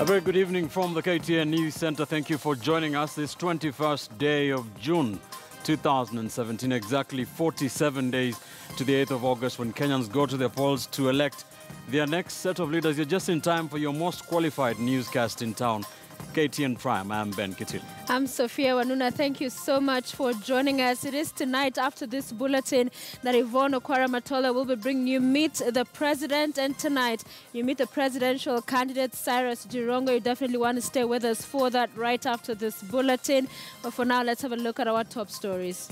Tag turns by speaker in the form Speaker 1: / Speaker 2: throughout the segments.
Speaker 1: A very good evening from the KTN News Center. Thank you for joining us this 21st day of June 2017, exactly 47 days to the 8th of August when Kenyans go to the polls to elect their next set of leaders. You're just in time for your most qualified newscast in town, KTN Prime. I'm Ben Kittil.
Speaker 2: I'm Sophia Wanuna. Thank you so much for joining us. It is tonight after this bulletin that Yvonne Okwara-Matola will be bringing you Meet the President. And tonight, you meet the presidential candidate, Cyrus Jirongo. You definitely want to stay with us for that right after this bulletin. But for now, let's have a look at our top stories.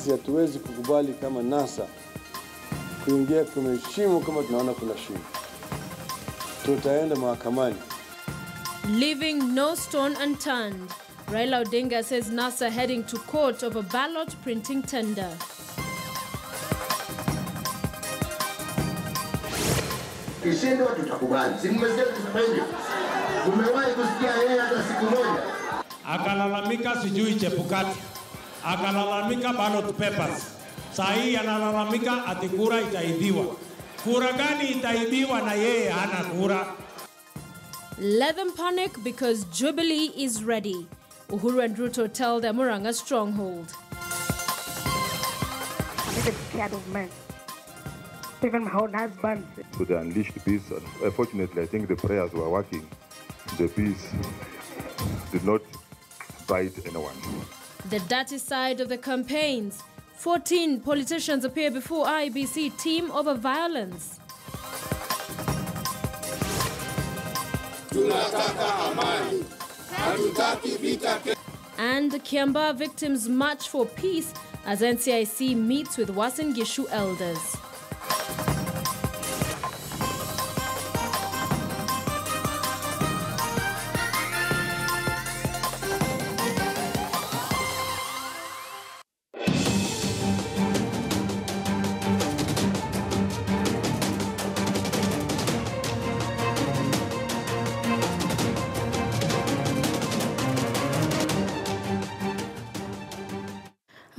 Speaker 3: Hatuwezi kukubali kama NASA kuingia kwenye shimo kama tunaona kuna shimo. Tutaenda mahakamani.
Speaker 2: Leaving no stone unturned. Raila Odinga says NASA heading to court over ballot printing tender.
Speaker 4: Kishindo tutakubali. Si mmesikia kusema hivyo? Umewahi kusikia yeye hata siku moja?
Speaker 5: Akalalamika sijui Chebukati. Akalalamika ballot papers. Saa hii analalamika ati kura itaibiwa. Kura gani itaibiwa na yeye hana kura?
Speaker 2: Let them panic because Jubilee is ready. Uhuru and Ruto tell the Murang'a stronghold.
Speaker 6: I'm scared of men. Even my own husband.
Speaker 7: So they unleashed peace. Fortunately, I think the prayers were working. The peace did not bite anyone.
Speaker 2: The dirty side of the campaigns. 14 politicians appear before IBC team over violence. And Kiamba victims march for peace as NCIC meets with Uasin Gishu elders.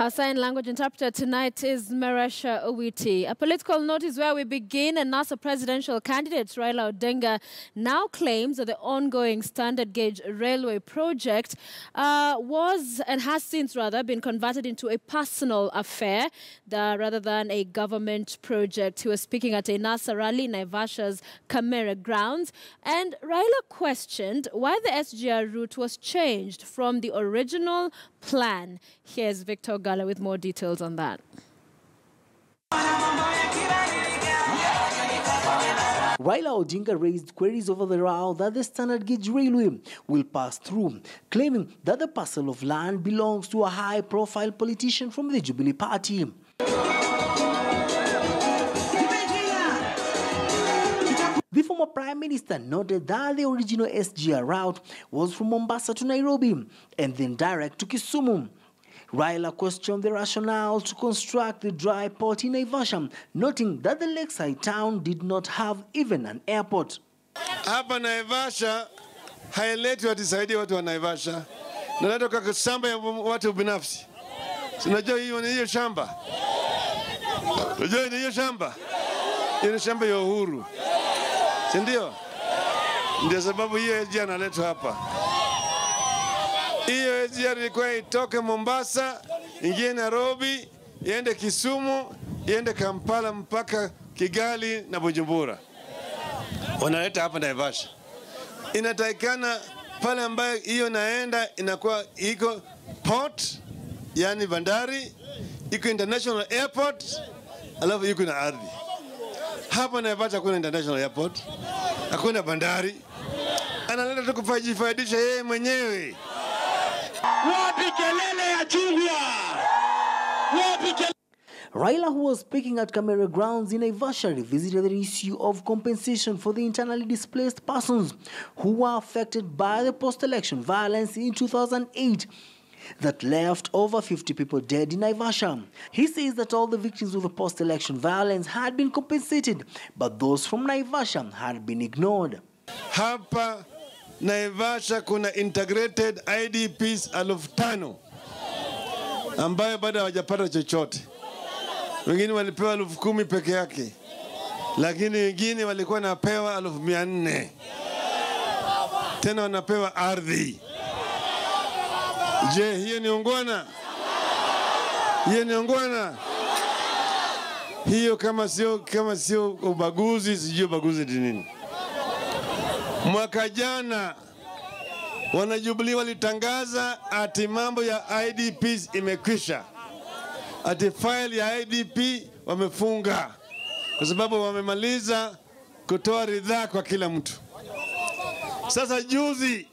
Speaker 2: Our sign language interpreter tonight is Maresha Owiti. A political note is where we begin. And NASA presidential candidate Raila Odinga now claims that the ongoing standard gauge railway project has since been converted into a personal affair rather than a government project. He was speaking at a NASA rally in Naivasha's Camera grounds. And Raila questioned why the SGR route was changed from the original plan. Here's Victor Gala with more details on that.
Speaker 8: Raila Odinga raised queries over the route that the standard gauge railway will pass through, claiming that the parcel of land belongs to a high-profile politician from the Jubilee Party. The former Prime Minister noted that the original SGR route was from Mombasa to Nairobi and then direct to Kisumu. Raila questioned the rationale to construct the dry port in Naivasha, noting that the lakeside town did not have even an airport.
Speaker 3: Hapa Naivasha haileti watisaidie watu wa Naivasha. Naleta kwa shamba ya watu binafsi. Unajua hiyo shamba? Unajua hiyo shamba? Hiyo shamba ya Uhuru. Sindio? Ndio sababu hiyo SGR analetwa hapa. Hiyo SGR ilikuwa itoke Mombasa, ingie Nairobi, iende Kisumu, iende Kampala mpaka Kigali na Bujumbura. Wanaleta hapa Naivasha. Inatakikana pale ambayo hiyo naenda inakuwa iko port, yani bandari, iko international airport, alafu iko na ardhi. Hapa Naivasha hakuna international airport, hakuna bandari. Analeta tu kufaidisha yeye mwenyewe.
Speaker 5: Wapi kelele ya chungwa? Wapi kelele?
Speaker 8: Raila, who was speaking at Camera grounds in Naivasha, revisited the issue of compensation for the internally displaced persons who were affected by the post-election violence in 2008 that left over 50 people dead in Naivasha. He says that all the victims of the post-election violence had been compensated, but those from Naivasha had been ignored.
Speaker 3: Hapa Naivasha kuna integrated IDPs 5,000 ambayo bado hawajapata chochote. Wengine walipewa 10,000 peke yake, lakini wengine walikuwa napewa 400,000. Tena wanapewa ardhi. Je, hiyo ni ungwana? Hiyo ni ungwana? Hiyo kama sio ubaguzi, sijui ubaguzi ni nini. Mwaka jana wanajubilee walitangaza ati mambo ya IDPs imekwisha. Ati file ya IDP wamefunga kwa sababu wamemaliza kutoa ridhaa kwa kila mtu. Sasa juzi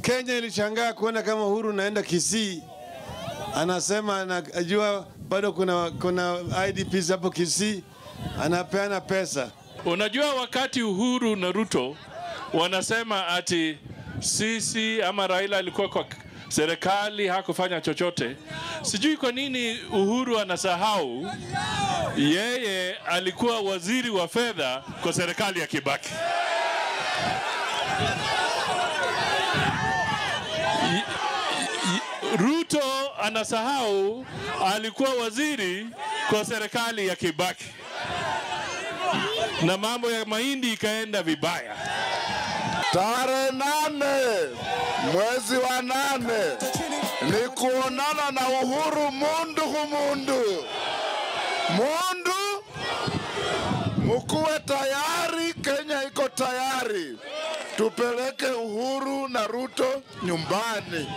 Speaker 3: Kenya ilishangaa kuona kama Uhuru naenda Kisii, anasema anajua bado kuna IDPs hapo Kisii, anapeana pesa.
Speaker 9: Unajua wakati Uhuru na Ruto wanasema ati sisi ama Raila alikuwa kwa serikali hakufanya chochote, sijui kwa nini Uhuru anasahau yeye alikuwa waziri wa fedha kwa serikali ya Kibaki. Ruto anasahau alikuwa waziri kwa serikali ya Kibaki, na mambo ya mahindi ikaenda vibaya.
Speaker 10: Tarehe 8 mwezi wa 8 ni kuonana na Uhuru mundu kumundu. Mundu mukuwe tayari, Kenya iko tayari. Tupeleke Uhuru na Ruto nyumbani.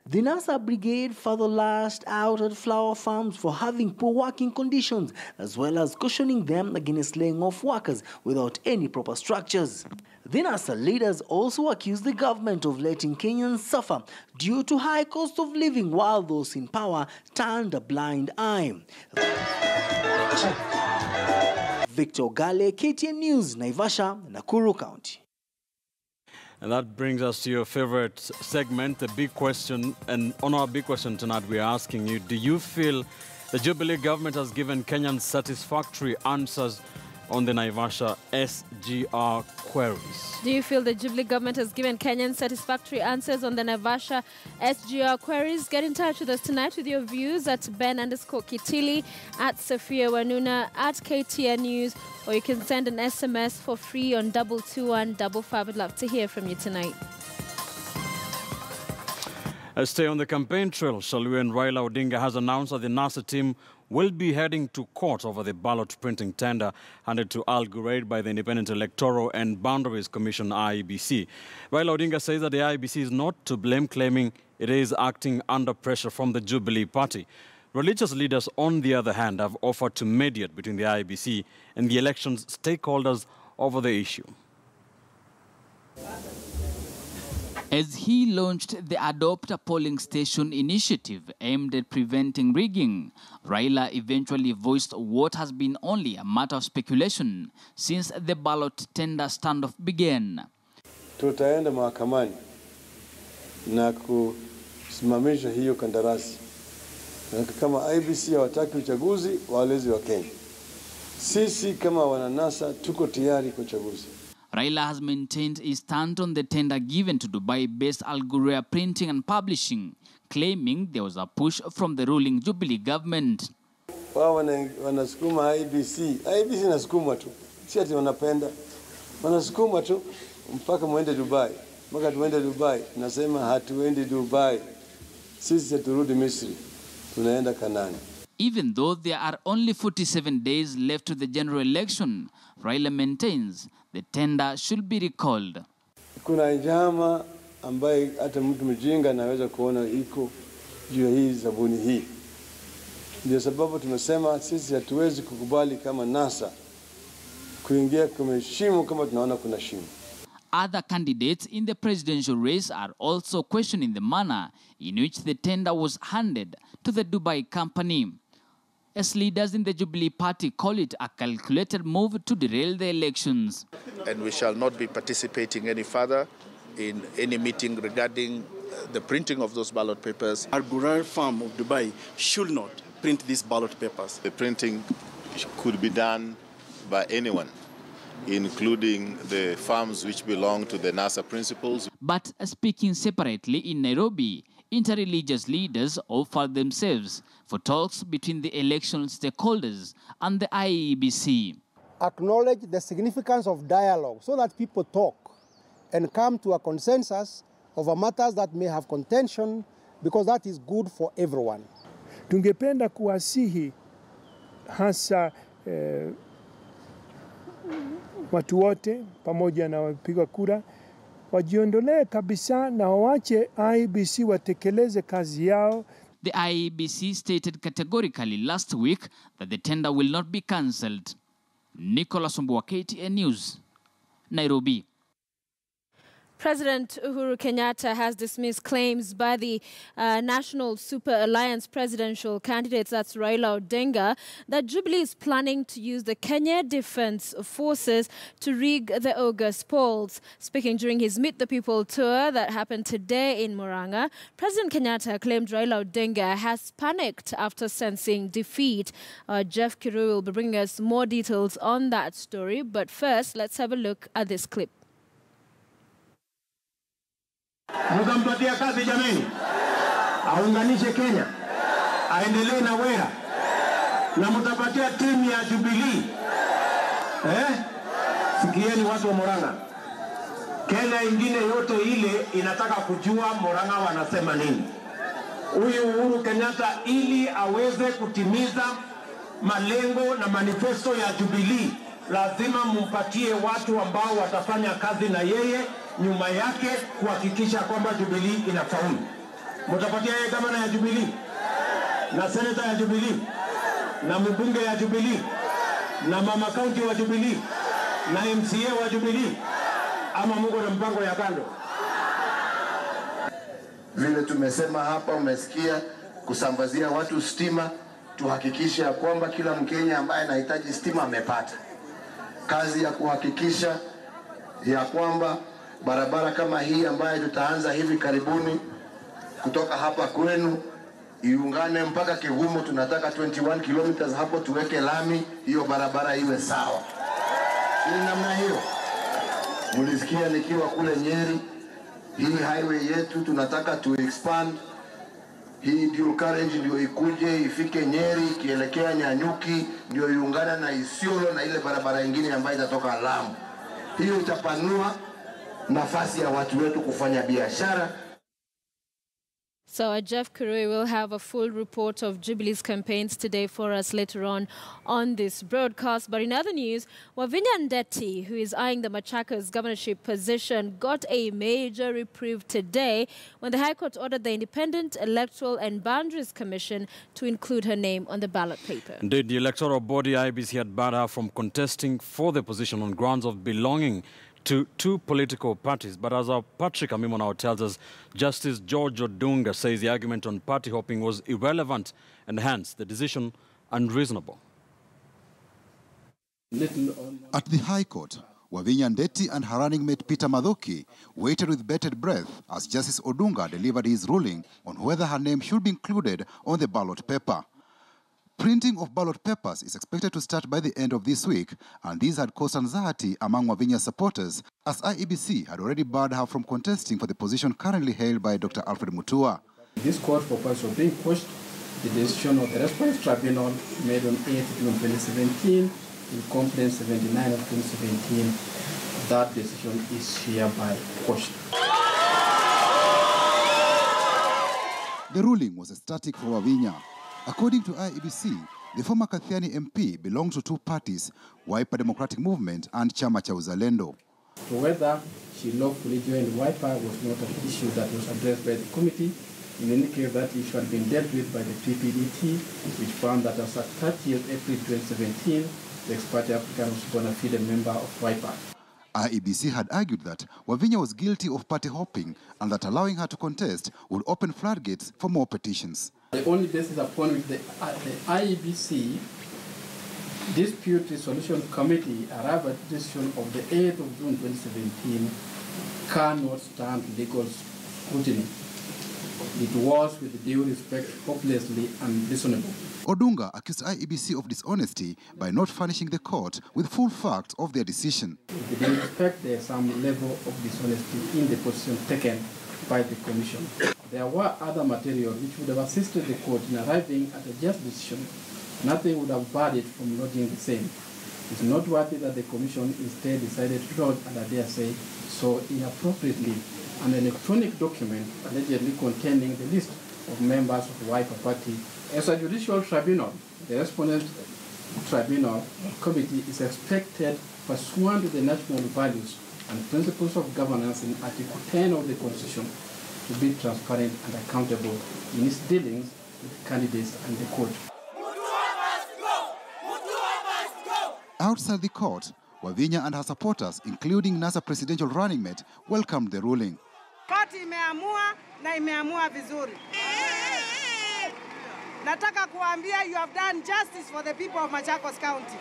Speaker 8: The NASA Brigade further lashed out at flower farms for having poor working conditions, as well as cautioning them against laying off workers without any proper structures. The NASA leaders also accused the government of letting Kenyans suffer due to high cost of living, while those in power turned a blind eye. Victor Gale, KTN News, Naivasha, Nakuru County.
Speaker 1: And that brings us to your favorite segment, the big question. And on our big question tonight, we're asking you, do you feel the Jubilee government has given Kenyans satisfactory answers on the Naivasha SGR queries?
Speaker 2: Do you feel the Jubilee government has given Kenyans satisfactory answers on the Naivasha SGR queries? Get in touch with us tonight with your views at Ben_Kitili, at Sophia Wanuna, at KTN News, or you can send an SMS for free on 22155. We'd love to hear from you tonight.
Speaker 1: Stay on the campaign trail. Shalwi and Raila Odinga has announced that the NASA team will be heading to court over the ballot printing tender handed to Al Ghuraid by the Independent Electoral and Boundaries Commission, IEBC. Raila Odinga says that the IEBC is not to blame, claiming it is acting under pressure from the Jubilee Party. Religious leaders, on the other hand, have offered to mediate between the IEBC and the elections stakeholders over the issue.
Speaker 11: As he launched the Adopt a Polling Station initiative aimed at preventing rigging, Raila eventually voiced what has been only a matter of speculation since the ballot tender standoff began.
Speaker 3: Tutaenda mahakamani na kusimamisha hiyo kandarasi. Kama IEBC hawataki uchaguzi, walezi wa Kenya. Sisi kama wananasa tuko tayari kwa uchaguzi.
Speaker 11: Raila has maintained his stand on the tender given to Dubai-based Al Ghuraid Printing and Publishing, claiming there was a push from the ruling Jubilee government.
Speaker 3: Wao wanasukuma IEBC. IEBC inasukuma tu. Si ati wanapenda. Wanasukuma tu mpaka muende Dubai. Mpaka tuende Dubai. Nasema hatuendi Dubai. Sisi turudi Misri. Tunaenda Kanani.
Speaker 11: Even though there are only 47 days left to the general election, Raila maintains the tender should be recalled.
Speaker 3: Kuna njama ambaye hata mtu mjinga anaweza kuona iko juu ya hii zabuni hii. Ndio sababu tumesema sisi hatuwezi kukubali kama NASA kuingia kwenye shimo kama tunaona kuna shimo.
Speaker 11: Other candidates in the presidential race are also questioning the manner in which the tender was handed to the Dubai company, as leaders in the Jubilee Party call it a calculated move to derail the elections.
Speaker 10: And we shall not be participating any further in any meeting regarding the printing of those ballot papers.
Speaker 12: Al Ghuraid firm of Dubai should not print these ballot papers.
Speaker 7: The printing could be done by anyone, including the farms which belong to the NASA principles.
Speaker 11: But speaking separately in Nairobi, Interreligious leaders offered themselves for talks between the election stakeholders and the IEBC.
Speaker 13: Acknowledge the significance of dialogue so that people talk and come to a consensus over matters that may have contention, because that is good for everyone.
Speaker 14: Tungependa kuwasihi hasa watu wote pamoja na wapiga kura wajiondolee kabisa na waache IEBC watekeleze kazi yao.
Speaker 11: The IEBC stated categorically last week that the tender will not be cancelled. Nicholas Mbua, KTN News, Nairobi.
Speaker 2: President Uhuru Kenyatta has dismissed claims by the National Super Alliance presidential candidates, that's Raila Odinga, that Jubilee is planning to use the Kenya Defence Forces to rig the August polls. Speaking during his Meet the People tour that happened today in Murang'a, President Kenyatta claimed Raila Odinga has panicked after sensing defeat. Jeff Kirui will be bringing us more details on that story. But first, let's have a look at this clip.
Speaker 15: Mkampatia kazi jameni, aunganishe Kenya, aendelee na wera, na mtapatia timu ya Jubilee. Sikieni watu wa Murang'a. Kenya ingine yote ile inataka kujua Murang'a wanasema nini. Huyu Uhuru Kenyatta ili aweze kutimiza malengo na manifesto ya Jubilee, lazima mumpatie watu ambao watafanya kazi na yeye nyuma yake kuhakikisha kwamba Jubilee inafaulu. Mtapatia yeye gavana ya Jubilee, na seneta ya Jubilee, na mbunge ya Jubilee, na mama county wa Jubilee, na MCA wa Jubilee, ama Mungu na mpango ya kando.
Speaker 4: Vile tumesema hapa, umesikia, kusambazia watu stima, tuhakikisha kwamba kila Mkenya ambaye anahitaji stima amepata. Kazi ya kuhakikisha ya kwamba barabara kama hii ambayo tutaanza hivi karibuni kutoka hapa kwenu iungane mpaka Kigumo, tunataka 21 kilometers hapo tuweke lami, hiyo barabara iwe sawa. Ni namna hiyo. Mulisikia nikiwa kule Nyeri, hii highway yetu tunataka to expand. Hii dual carriage ndio ikuje ifike Nyeri kielekea Nyanyuki, ndio iungane na Isiolo na ile barabara nyingine ambayo itatoka Lamu. Hiyo itapanua nafasi ya watu wetu kufanya biashara.
Speaker 2: So Jeff Kirui will have a full report of Jubilee's campaigns today for us later on this broadcast. But in other news, Wavinya Ndeti, who is eyeing the Machakos governorship position, got a major reprieve today when the High Court ordered the Independent Electoral and Boundaries Commission to include her name on the ballot paper.
Speaker 1: Indeed, the electoral body IEBC had barred her from contesting for the position on grounds of belonging to two political parties. But as our Patrick Amimo now tells us, Justice George Odunga says the argument on party hopping was irrelevant and hence the decision unreasonable.
Speaker 16: At the High Court, Wavinya Ndeti and her running mate Peter Mathoki waited with bated breath as Justice Odunga delivered his ruling on whether her name should be included on the ballot paper. Printing of ballot papers is expected to start by the end of this week, and these had caused anxiety among Wavinya's supporters, as IEBC had already barred her from contesting for the position currently held by Dr. Alfred Mutua.
Speaker 17: This court for purpose of being pushed the decision of the Response Tribunal made on 8 June 2017 in Complaint 79 of 2017. That decision is hereby pushed.
Speaker 16: The ruling was ecstatic for Wavinya. According to IEBC, the former Kathiani MP belonged to two parties, Wiper Democratic Movement and Chama cha Uzalendo.
Speaker 17: So whether she lawfully joined Wiper was not an issue that was addressed by the committee. In any case, that issue had been dealt with by the PPDT, which found that as at 30th April 2017, the expert applicant was bona fide member of Wiper.
Speaker 16: IEBC had argued that Wavinya was guilty of party hopping and that allowing her to contest would open floodgates for more petitions.
Speaker 17: The only basis upon which the IEBC Dispute Resolution Committee arrived at the decision of the 8th of June 2017 cannot stand legal scrutiny. It was, with due respect, hopelessly unreasonable.
Speaker 16: Odunga accused IEBC of dishonesty by not furnishing the court with full facts of their decision.
Speaker 17: With respect, there is some level of dishonesty in the position taken by the Commission. there were other material which would have assisted the court in arriving at a just decision, nothing would have barred it from lodging the same. It's noteworthy that the Commission instead decided to lodge, and I dare say, so inappropriately, an electronic document allegedly containing the list of members of the Wiper Party. As a judicial tribunal, the respondent tribunal committee is expected, pursuant to the national values and principles of governance in Article 10 of the Constitution, to be transparent and accountable in its dealings with the candidates and the court.
Speaker 16: Outside the court, Wavinya and her supporters, including NASA presidential running mate, welcomed the ruling.
Speaker 18: Koti imeamua na imeamua vizuri. Nataka kuambia you have done justice for the people of Machakos County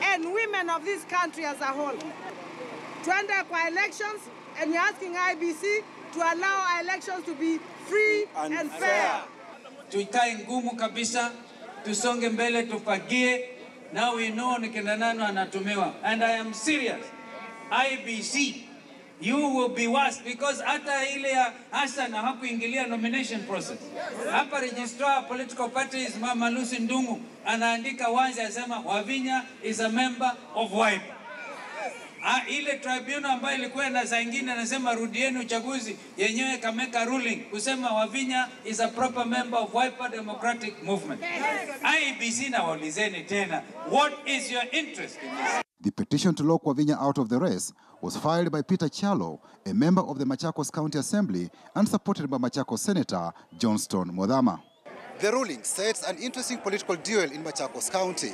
Speaker 18: and women of this country as a whole. Tuende kwa elections, and you're asking IBC to allow our elections to be free and fair.
Speaker 19: Tuikae ngumu kabisa, tusonge mbele, tufagie. Now we know ni kina nani anatumiwa. And I am serious. IBC, you will be worse because hata ile ya Hassan hakuingilia nomination process. Hapa registrar political parties Mama Lucy Ndungu anaandika wazi asema Wavinya is a member of Wiper. Ile tribunal ambayo ilikuwa na saa nyingine anasema rudieni uchaguzi, yenyewe kameka ruling kusema Wavinya is a proper member of Wiper Democratic Movement. IBC na waulizeni tena, what is your interest in this?
Speaker 16: The petition to lock Wavinya out of the race was filed by Peter Chalo, a member of the Machakos County Assembly, and supported by Machakos Senator Johnston Modhama. The ruling sets an interesting political duel in Machakos County,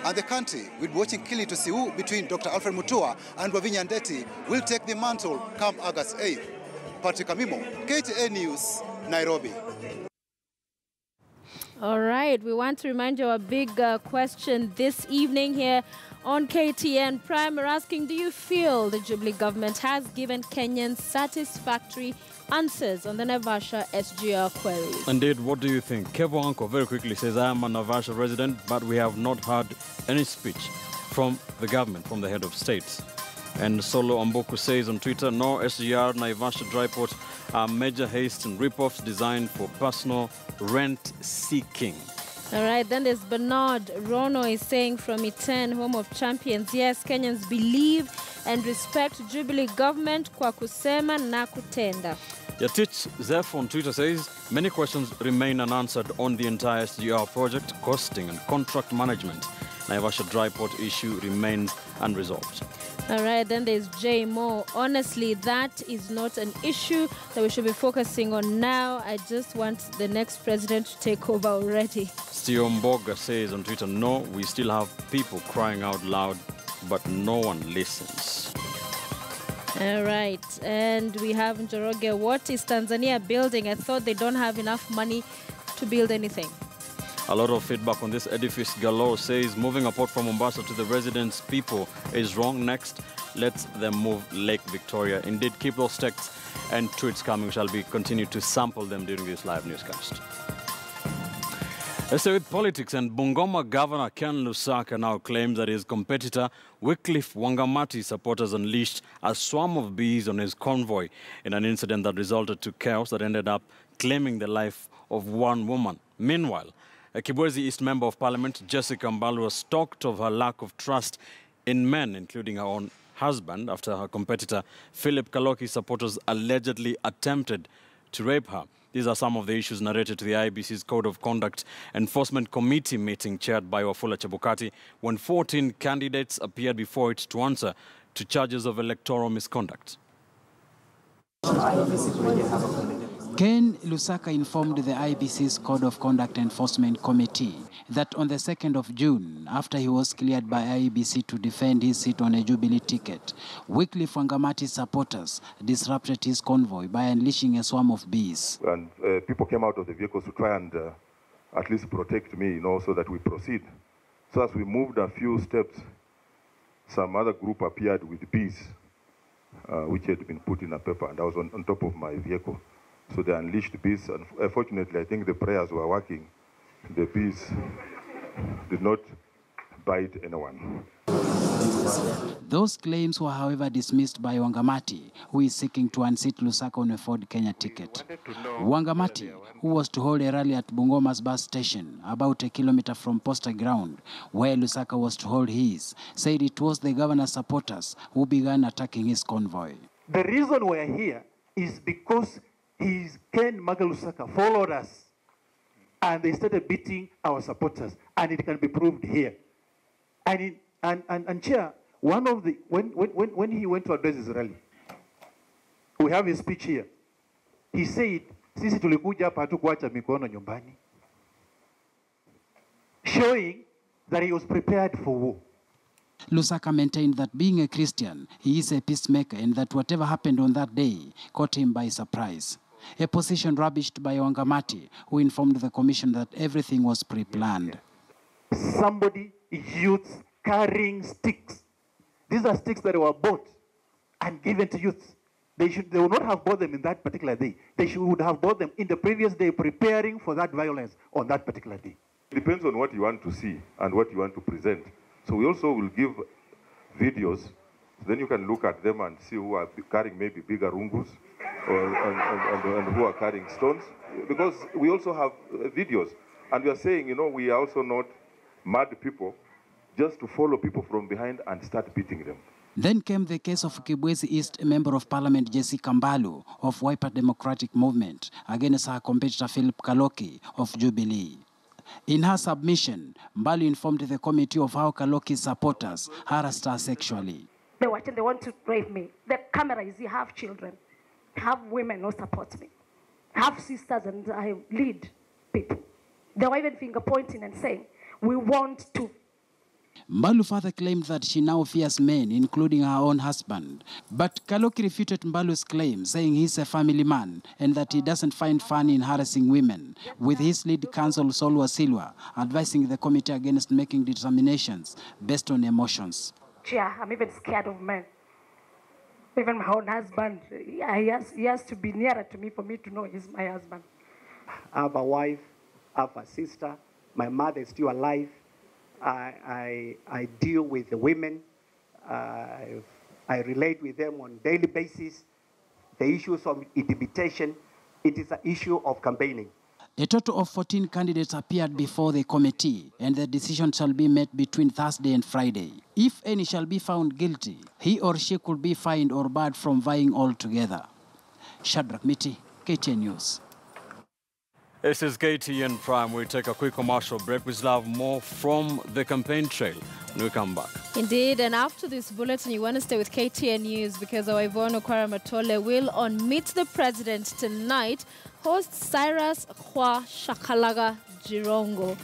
Speaker 16: and the country will be watching keenly to see who between Dr. Alfred Mutua and Wavinya Ndeti will take the mantle come August 8th. Patrick Amimo, KTN News, Nairobi.
Speaker 2: All right, we want to remind you of a big question this evening here on KTN Prime. We're asking, do you feel the Jubilee government has given Kenyans satisfactory answers on the Naivasha SGR queries?
Speaker 1: Indeed, what do you think? Kevo Anko very quickly says, I am a Naivasha resident, but we have not heard any speech from the government, from the head of states. And Solo Amboku says on Twitter, no, SGR, Naivasha dry port are major haste and rip-offs designed for personal rent-seeking.
Speaker 2: All right, then there's Bernard. Rono is saying from Iten, home of champions, yes, Kenyans believe and respect Jubilee government kwa kusema na kutenda.
Speaker 1: Yatich Zeph on Twitter says, many questions remain unanswered on the entire SGR project, costing and contract management. Naivasha dry port issue remains unresolved.
Speaker 2: All right, then there's Jay Moore. Honestly, that is not an issue that we should be focusing on now. I just want the next president to take over already.
Speaker 1: Stio Mboga says on Twitter, no, we still have people crying out loud, but no one listens.
Speaker 2: All right, and we have Njoroge. What is Tanzania building? I thought they don't have enough money to build anything.
Speaker 1: A lot of feedback on this edifice. Galore says, moving a port from Mombasa to the residents' people is wrong. Next, let them move Lake Victoria. Indeed, keep those texts and tweets coming. Shall be continue to sample them during this live newscast. Let's stay with politics, and Bungoma Governor Ken Lusaka now claims that his competitor Wycliffe Wangamati supporters unleashed a swarm of bees on his convoy in an incident that resulted to chaos that ended up claiming the life of one woman. Meanwhile, a Kibwezi East Member of Parliament, Jessica Mbalu, was talked of her lack of trust in men, including her own husband, after her competitor Philip Kaloki's supporters allegedly attempted to rape her. These are some of the issues narrated to the IBC's Code of Conduct Enforcement Committee meeting chaired by Wafula Chebukati when 14 candidates appeared before it to answer to charges of electoral misconduct.
Speaker 20: Ken Lusaka informed the IBC's Code of Conduct Enforcement Committee that on the 2nd of June, after he was cleared by IBC to defend his seat on a Jubilee ticket, Wycliffe Wangamati's supporters disrupted his convoy by unleashing a swarm of bees.
Speaker 7: And people came out of the vehicles to try and at least protect me, so that we proceed. So as we moved a few steps, some other group appeared with bees, which had been put in a paper, and I was on top of my vehicle. So they unleashed bees, and fortunately, I think the prayers were working. The bees did not bite anyone.
Speaker 20: Those claims were, however, dismissed by Wangamati, who is seeking to unseat Lusaka on a Ford Kenya ticket. Wangamati, who was to hold a rally at Bungoma's bus station, about a kilometer from Poster Ground, where Lusaka was to hold his, said it was the governor's supporters who began attacking his convoy.
Speaker 21: The reason we're here is because Ken Magalusaka followed us and they started beating our supporters, and it can be proved here. And Chair, one of the when he went to address his rally, we have his speech here. He said, "Sisi tulikuja hapa hatukuacha mikono nyumbani," showing that he was prepared for war.
Speaker 20: Lusaka maintained that being a Christian, he is a peacemaker and that whatever happened on that day caught him by surprise. A position rubbished by Wangamati, who informed the commission that everything was pre-planned.
Speaker 21: Somebody youths carrying sticks. These are sticks that were bought and given to youths. They would not have bought them in that particular day. They would have bought them in the previous day, preparing for that violence on that particular day.
Speaker 7: It depends on what you want to see and what you want to present. So we also will give videos, so then you can look at them and see who are carrying maybe bigger rungus and who are carrying stones. Because we also have videos. And we are saying, you know, we are also not mad people just to follow people from behind and start beating them.
Speaker 20: Then came the case of Kibwezi East Member of Parliament Jesse Kambalu of Wiper Democratic Movement against her competitor Philip Kaloki of Jubilee. In her submission, Mbalu informed the committee of how Kaloki's supporters harassed her sexually.
Speaker 6: They watch and they want to rape me. The camera is here, I have children, I have women who support me, I have sisters and I lead people. They were even finger pointing and saying, we want to.
Speaker 20: Mbalu further claimed that she now fears men, including her own husband. But Kaloki refuted Mbalu's claim, saying he's a family man and that he doesn't find fun in harassing women, with his lead counsel Solwa Silwa advising the committee against making determinations based on emotions.
Speaker 6: Chair, I'm even scared of men. Even my own husband, he has to be nearer to me for me to know he's my husband.
Speaker 21: I have a wife, I have a sister, my mother is still alive. I deal with the women. I relate with them on a daily basis. The issues of intimidation, it is an issue of campaigning.
Speaker 20: A total of 14 candidates appeared before the committee, and the decision shall be made between Thursday and Friday. If any shall be found guilty, he or she could be fined or barred from vying altogether. Shadrach Miti, KTN News.
Speaker 1: This is KTN Prime. We take a quick commercial break. We still have more from the campaign trail when we come back.
Speaker 2: Indeed, and after this bulletin, you want to stay with KTN News because our Yvonne Okwara Matole will, on Meet the President tonight, host Cyrus Kwa Shakalaga Jirongo.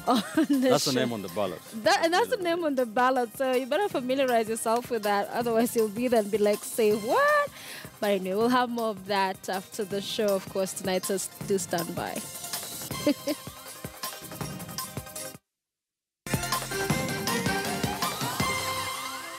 Speaker 1: That's the name on the ballot.
Speaker 2: That's the name on the ballot, so you better familiarize yourself with that. Otherwise, you'll be there and be like, say what? But anyway, we'll have more of that after the show, of course, tonight, so do stand by.